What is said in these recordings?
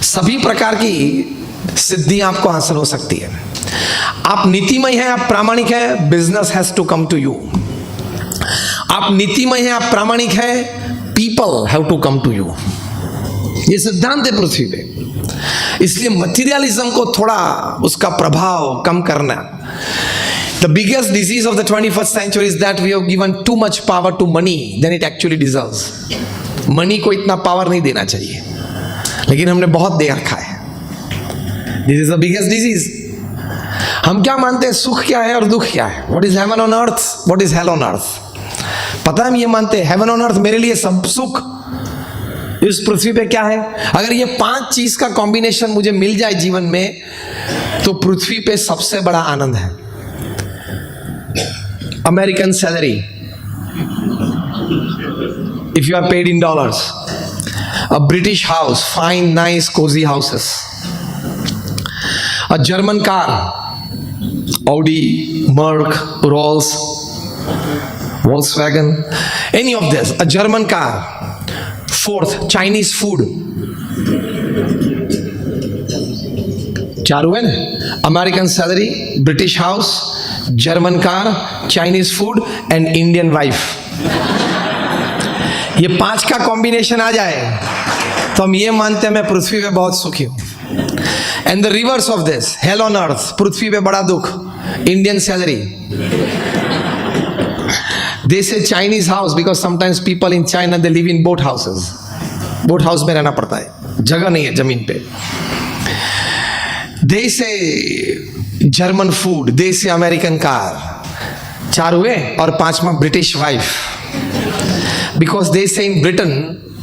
सभी प्रकार की सिद्धि आपको हासिल हो सकती है। आप नीतिमय हैं, आप प्रामाणिक हैं, business has to come to you. आप नीतिमय हैं, आप प्रामाणिक हैं, people have to come to you. ये सिद्धांत है पृथ्वी पे। इसलिए मटीरियलिज्म को थोड़ा उसका प्रभाव कम करना। The biggest disease of the 21st century is that we have given too much power to money than it actually deserves. Money को इतना पावर नहीं देना चाहिए, लेकिन हमने बहुत दे रखा है। This is the biggest disease. हम क्या मानते हैं, सुख क्या है और दुख क्या है? What is heaven on earth? What is hell on earth? पता है, हम ये मानते हैं heaven on earth मेरे लिए सब सुख इस पृथ्वी पे क्या है। अगर ये 5 चीज का कॉम्बिनेशन मुझे मिल जाए जीवन में, तो पृथ्वी पे सबसे बड़ा आनंद है। American salary, if you are paid in dollars, a British house, fine, nice, cozy houses, a German car, Audi, Merc, Rolls, Volkswagen, any of this, a German car. Fourth, Chinese food. Charu है ना, American salary, British house, German car, Chinese food and Indian wife. ये 5 का combination आ जाए तो हम ये मानते हैं मैं पृथ्वी पे बहुत सुखी हूँ। And the reverse of this, hell on earth, पृथ्वी पे बड़ा दुख, Indian salary. They say Chinese house because sometimes people in China they live in boat houses. Boat house में रहना पड़ता है, जगह नहीं है जमीन पे। दे से जर्मन फूड, दे से अमेरिकन कार, 4 हुए। और 5वां British wife, because they say in Britain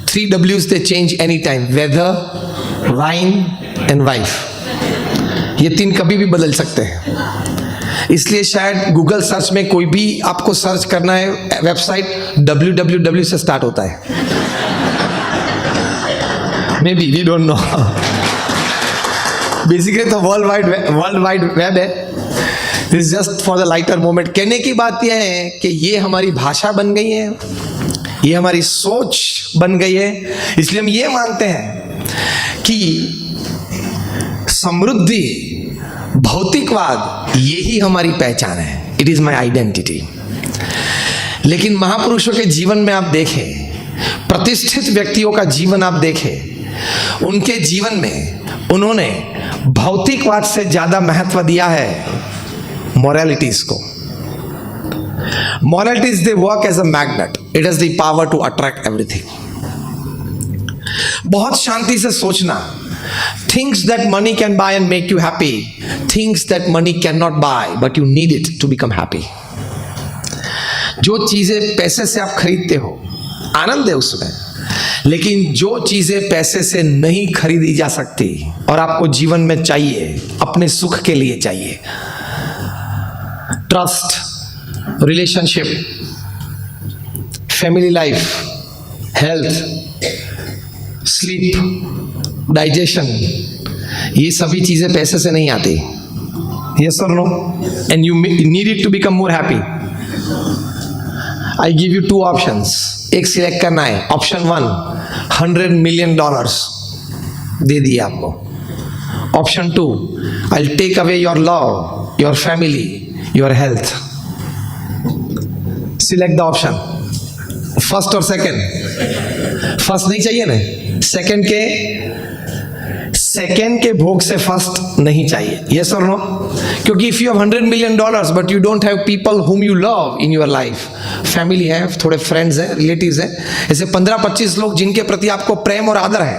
3 W's they change any time, weather, wine and wife. ये 3 कभी भी बदल सकते हैं। इसलिए शायद गूगल सर्च में कोई भी आपको सर्च करना है, वेबसाइट www से स्टार्ट होता है। Maybe, we don't know. Basically तो वर्ल्ड वाइड वेब है। This is just for the lighter moment. कहने की बात यह है कि ये हमारी भाषा बन गई है, ये हमारी सोच बन गई है। इसलिए हम ये मानते हैं कि समृद्धि, भौतिकवाद, यही हमारी पहचान है। It is my identity. लेकिन महापुरुषों के जीवन में आप देखें, प्रतिष्ठित व्यक्तियों का जीवन आप देखें, उनके जीवन में उन्होंने भौतिकवाद से ज्यादा महत्व दिया है मोरालिटीज को। Moralities they work as a magnet, it has the power to attract everything. बहुत शांति से सोचना, things that money can buy and make you happy, things that money can not buy but you need it to become happy. जो चीजें पैसे से आप खरीदते हो, आनंद है उसमें, लेकिन जो चीजें पैसे से नहीं खरीदी जा सकती और आपको जीवन में चाहिए, अपने सुख के लिए चाहिए, trust, relationship, family life, health, sleep, digestion, ये सभी चीजें पैसे से नहीं आती। यस और no? And you need it to become more happy. I give you 2 options, एक सिलेक्ट करना है। ऑप्शन 1, $100 million दे दिए आपको। Option 2, I take away your love, your family, your health. Select the option, first और second. First नहीं चाहिए ना, सेकंड के भोग से फर्स्ट नहीं चाहिए। यस और नो? क्योंकि if you have $100 million but you don't have people whom you love in your life, family है, थोड़े फ्रेंड्स हैं, रिलेटिव्स हैं, ऐसे 15-25 लोग जिनके प्रति आपको प्रेम और आदर है,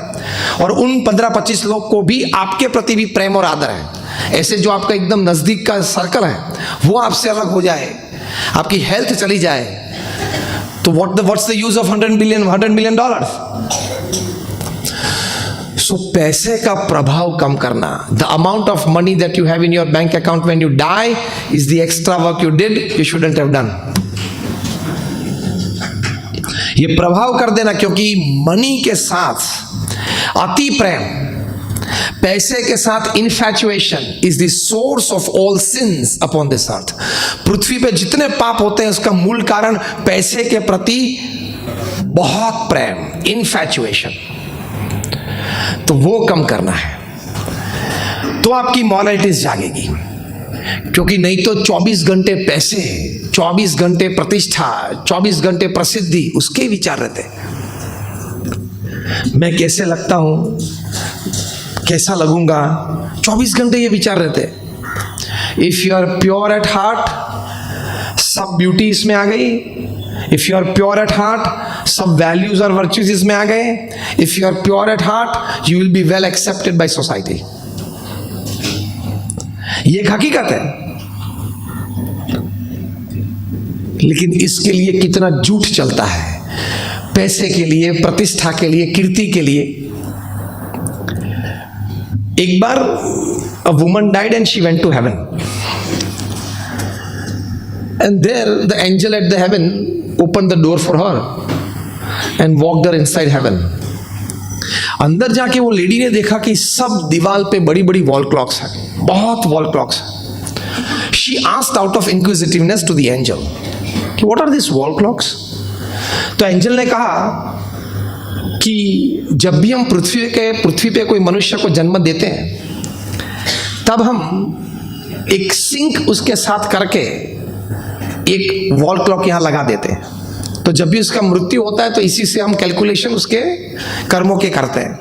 और उन 15-25 लोग को भी आपके प्रति भी प्रेम और आदर है, ऐसे जो आपका एकदम नजदीक का सर्कल है वो आपसे अलग हो जाए, आपकी हेल्थ चली जाए, तो what's the use of $100 million? So पैसे का प्रभाव कम करना, the amount of money that you have in your bank account when you die is the extra work you did, you shouldn't have done. ये प्रभाव कर देना, क्योंकि मनी के साथ अति प्रेम, पैसे के साथ infatuation is the source of all sins upon this earth. पृथ्वी पे जितने पाप होते हैं उसका मूल कारण पैसे के प्रति बहुत प्रेम, इन्फैचुएशन। तो वो कम करना है, तो आपकी मॉरलिटीज जागेगी। क्योंकि नहीं तो 24 घंटे पैसे, 24 घंटे प्रतिष्ठा, 24 घंटे प्रसिद्धि, उसके विचार रहते। मैं कैसे लगता हूं, कैसा लगूंगा, 24 घंटे ये विचार रहते। If you are pure at heart, सब ब्यूटी इसमें आ गई। If you are pure at heart, सब वैल्यूज और वर्च्यूज इसमें आ गए। If you are pure at heart, you will be well accepted by society. ये एक हकीकत है। लेकिन इसके लिए कितना झूठ चलता है, पैसे के लिए, प्रतिष्ठा के लिए, कीर्ति के लिए। एक बार a woman died and she went to heaven, and there the angel at the heaven opened the door for her and walked her inside heaven. अंदर जाके वो लेडी ने देखा कि सब दीवार पे बड़ी बड़ी वॉल क्लॉक्स हैं, बहुत वॉल क्लॉक्स हैं। She asked out of inquisitiveness to the angel कि what are these wall clocks? तो एंजल ने कहा कि जब भी हम पृथ्वी पे कोई मनुष्य को जन्म देते हैं, तब हम एक सिंक उसके साथ करके एक वॉल क्लॉक यहां लगा देते हैं। तो जब भी उसका मृत्यु होता है तो इसी से हम कैलकुलेशन उसके कर्मों के करते हैं।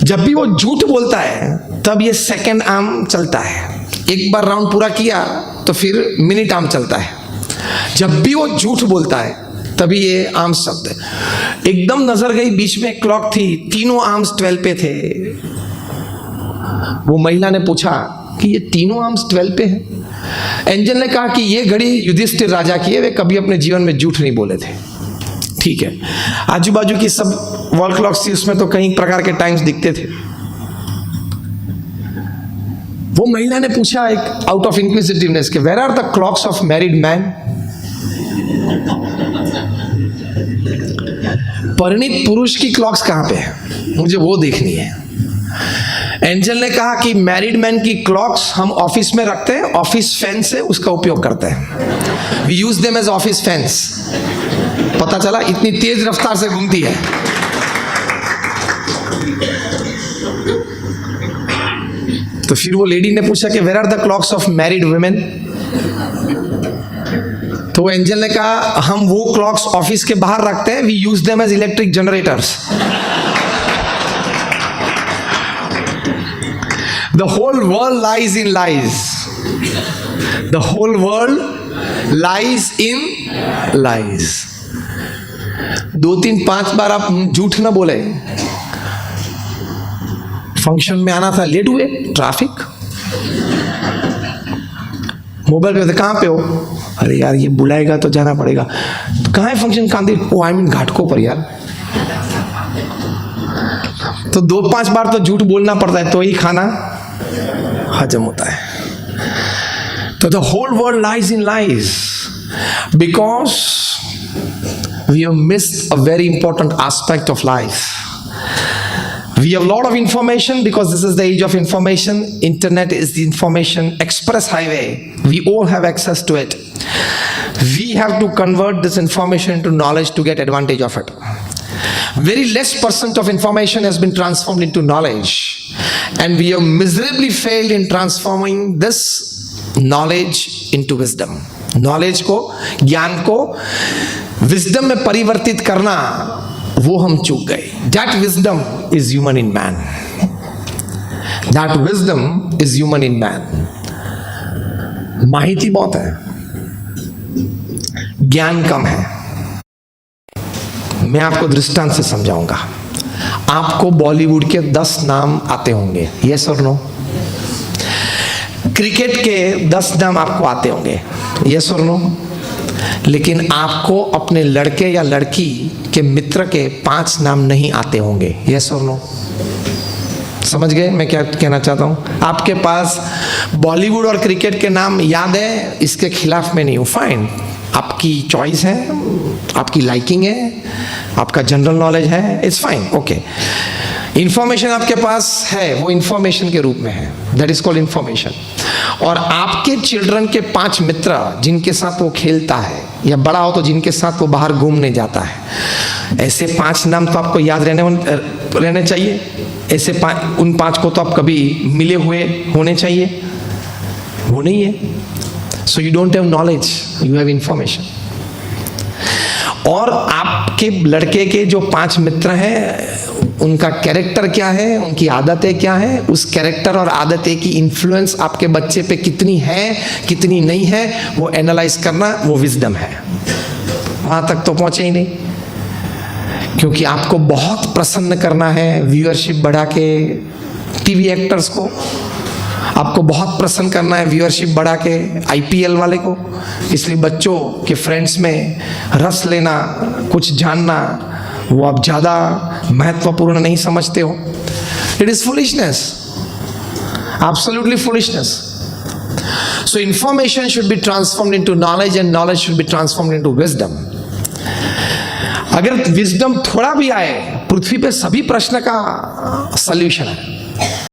जब भी वो झूठ बोलता है तब ये सेकंड आर्म चलता है। एक बार राउंड पूरा किया तो फिर मिनट आर्म चलता है। जब भी वो झूठ बोलता है तभी ये आर्म्स चलते हैं। एकदम नजर गई, बीच में एक क्लॉक थी, तीनों आर्म्स 12 पे थे। वो महिला ने पूछा कि ये तीनों आर्म्स 12 पे हैं। एंजल ने कहा कि ये घड़ी युधिष्ठिर राजा की है, वे कभी अपने जीवन में झूठ नहीं बोले थे। ठीक है, आजू बाजू की सब वॉल क्लॉक्स थी, उसमें तो कई प्रकार के टाइम्स दिखते थे। वो महिला ने पूछा एक आउट ऑफ इंक्विजिटिवनेस के, where are the clocks of married man? परिणित पुरुष की क्लॉक्स कहां पे है, मुझे वो देखनी है। एंजल ने कहा कि मैरिड मैन की क्लॉक्स हम ऑफिस में रखते हैं, ऑफिस फैन से उसका उपयोग करते हैं। We use them as office fans. पता चला इतनी तेज रफ्तार से घूमती है। तो फिर वो लेडी ने पूछा कि where are the clocks of married women? तो एंजल ने कहा हम वो क्लॉक्स ऑफिस के बाहर रखते हैं, we use them as electric generators. The whole world lies in lies. The whole world lies in lies. 2, 3, 5 बार आप झूठ ना बोले। फंक्शन में आना था, लेट हुए, ट्रैफिक। मोबाइल पे कहाँ पे हो? अरे यार ये बुलाएगा तो जाना पड़ेगा। तो कहाँ है फंक्शन? कांदी। ओ आई मीन घाटकों पर यार। तो 2-5 बार तो झूठ बोलना पड़ता है तो ही खाना हजम होता है। तो the whole world lies in lies because we have missed a very important aspect of life. We have a lot of information because this is the age of information. Internet is the information express highway. We all have access to it. We have to convert this information into knowledge to get advantage of it. Very less % of information has been transformed into knowledge, and we have miserably failed in transforming this knowledge into wisdom. Knowledge को, ज्ञान को wisdom में परिवर्तित करना, वो हम चूक गए। That wisdom is human in man. That wisdom is human in man. माहिती बहुत है, ज्ञान कम है। मैं आपको दृष्टांत से समझाऊंगा। आपको बॉलीवुड के 10 नाम आते होंगे, यस और नो? क्रिकेट के 10 नाम आपको आते होंगे, यस और नो? लेकिन आपको अपने लड़के या लड़की के मित्र के 5 नाम नहीं आते होंगे, यस और नो? समझ गए मैं क्या कहना चाहता हूं? आपके पास बॉलीवुड और क्रिकेट के नाम याद है, इसके खिलाफ में नहीं हूं, फाइन, आपकी चॉइस है, आपकी लाइकिंग है, आपका जनरल नॉलेज है, इट्स फाइन, ओके। इंफॉर्मेशन आपके पास है, वो इंफॉर्मेशन के रूप में है, दैट इज कॉल्ड इंफॉर्मेशन। और आपके चिल्ड्रन के 5 मित्र जिनके साथ वो खेलता है, या बड़ा हो तो जिनके साथ वो बाहर घूमने जाता है, ऐसे 5 नाम तो आपको याद रहने चाहिए। ऐसे उन 5 को तो आप कभी मिले हुए होने चाहिए, वो नहीं है। So you don't have knowledge, you have information. और आपके लड़के के जो 5 मित्र हैं, उनका कैरेक्टर क्या है, उनकी आदतें क्या है, उस कैरेक्टर और आदतें की इन्फ्लुएंस आपके बच्चे पे कितनी है, कितनी नहीं है, वो एनालाइज करना, वो विजडम है। वहां तक तो पहुंचे ही नहीं, क्योंकि आपको बहुत प्रसन्न करना है व्यूअरशिप बढ़ा के टीवी एक्टर्स को, आपको बहुत प्रसन्न करना है व्यूअरशिप बढ़ा के आईपीएल वाले को, इसलिए बच्चों के फ्रेंड्स में रस लेना, कुछ जानना, वो आप ज़्यादा महत्वपूर्ण नहीं समझते हो। It is foolishness, absolutely foolishness. So information should be transformed into knowledge and knowledge should be transformed into wisdom. अगर विजडम थोड़ा भी आए, पृथ्वी पे सभी प्रश्न का सॉल्यूशन है।